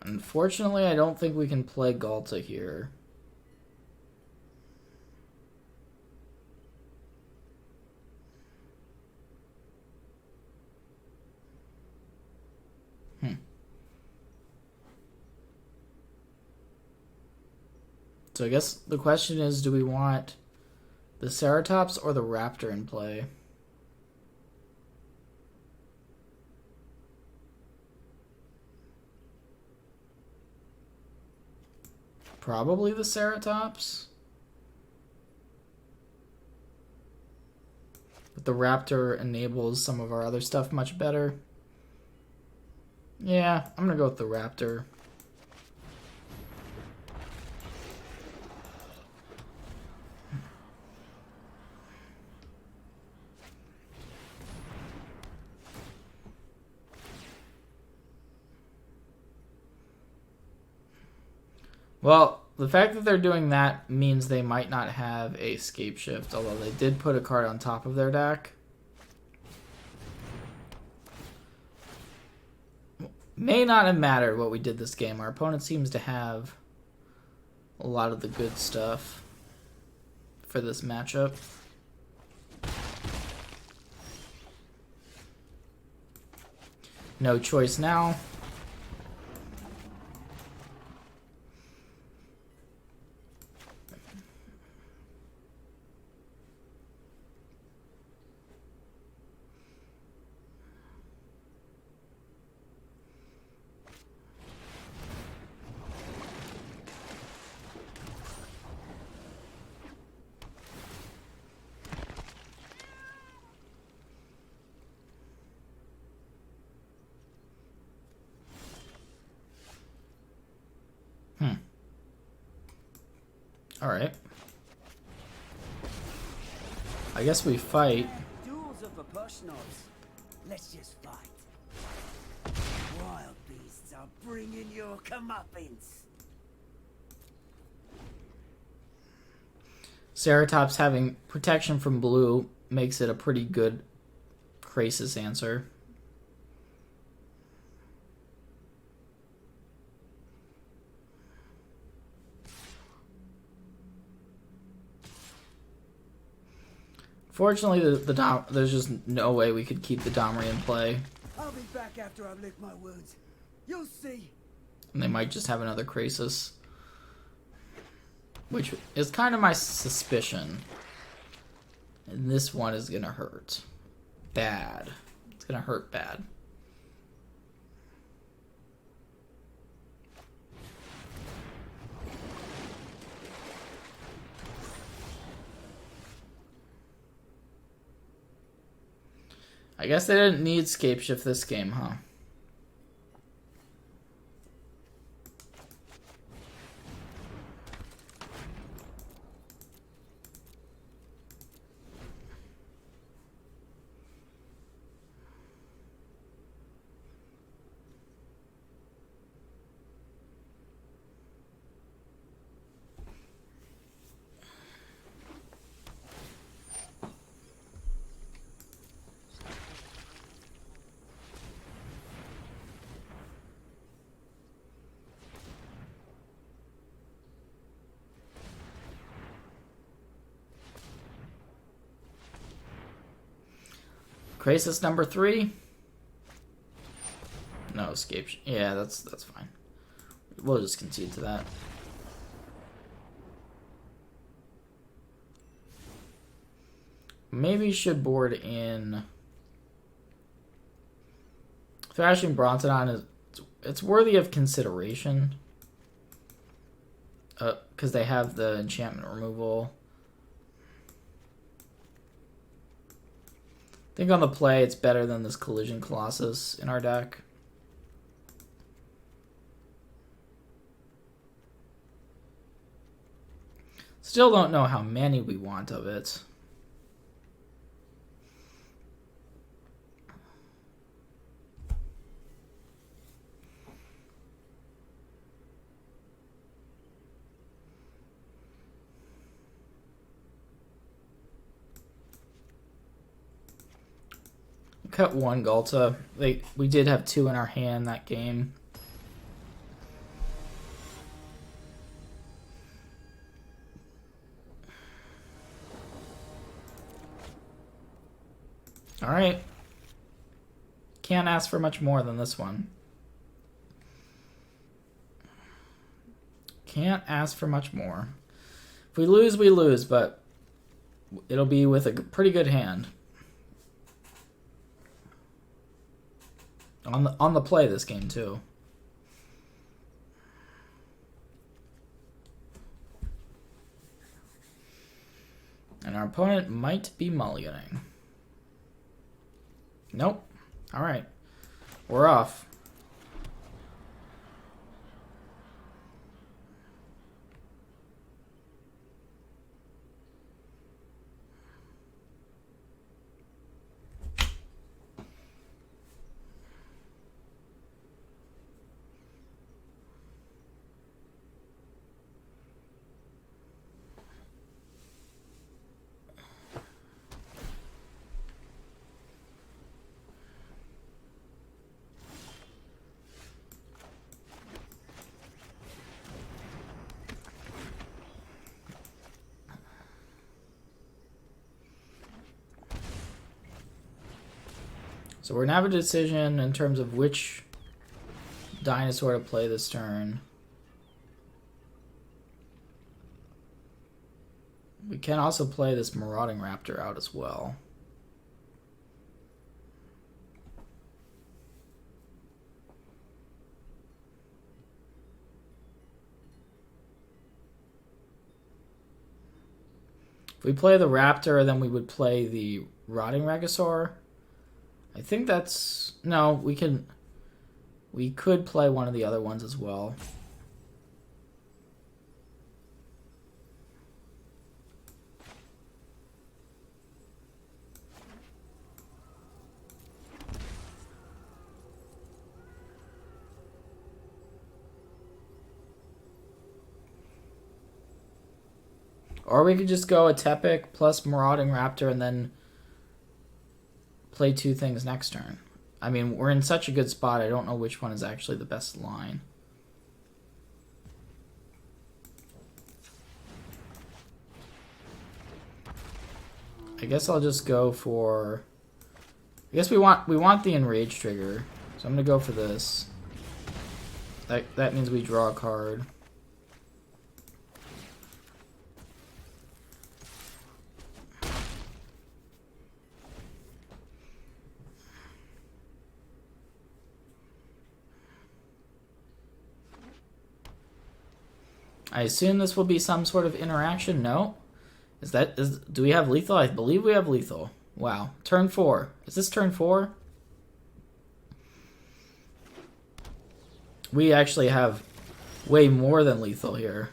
Unfortunately, I don't think we can play Galta here. So I guess the question is, do we want The Ceratops or the Raptor in play? Probably the Ceratops. But the Raptor enables some of our other stuff much better. Yeah, I'm gonna go with the Raptor. Well, the fact that they're doing that means they might not have a Scape Shift, although they did put a card on top of their deck. May not have mattered what we did this game. Our opponent seems to have a lot of the good stuff for this matchup. No choice now. All right. I guess we fight. Duels of proportionals. Let's just fight. Wild beasts are bringing your comeuppance. Ceratops having protection from blue makes it a pretty good Krasis answer. Fortunately, there's just no way we could keep the Domri in play. I'll be back after I've licked my wounds. You'll see. And they might just have another Krasis. Which is kind of my suspicion. And this one is going to hurt. Bad. It's going to hurt bad. I guess they didn't need Scape Shift this game, huh? Krasis number 3. No escape. Yeah, that's fine. We'll just concede to that. Maybe should board in Thrashing Brontodon. It's worthy of consideration because they have the enchantment removal. I think on the play, it's better than this Collision Colossus in our deck. Still don't know how many we want of it. Cut one Galta. We did have 2 in our hand that game. Alright. Can't ask for much more than this one. Can't ask for much more. If we lose, we lose, but it'll be with a pretty good hand. On the play this game too. And our opponent might be mulliganing. Nope. All right. We're off. So we're going to have a decision in terms of which dinosaur to play this turn. We can also play this Marauding Raptor out as well. If we play the Raptor, then we would play the Rotting Regisaur. I think that's... No, we could play one of the other ones as well. Or we could just go Atepic plus Marauding Raptor and then play two things next turn. I mean, we're in such a good spot, I don't know which one is actually the best line. I guess I'll just go for... I guess we want the Enrage trigger, so I'm going to go for this. That means we draw a card. I assume this will be some sort of interaction. No? Do we have lethal? I believe we have lethal. Wow. Turn 4. Is this turn 4? We actually have way more than lethal here.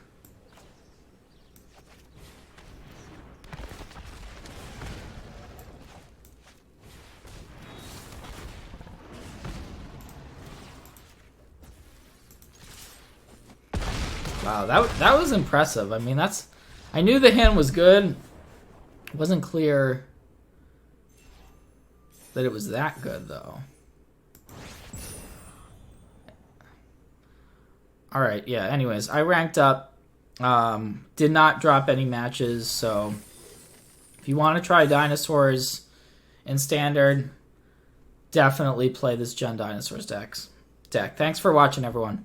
Wow, that was impressive. I mean, I knew the hand was good. It wasn't clear that it was that good, though. Alright, yeah, anyways, I ranked up. Did not drop any matches, so if you want to try Dinosaurs in Standard, definitely play this Gen Dinosaurs deck. Thanks for watching, everyone.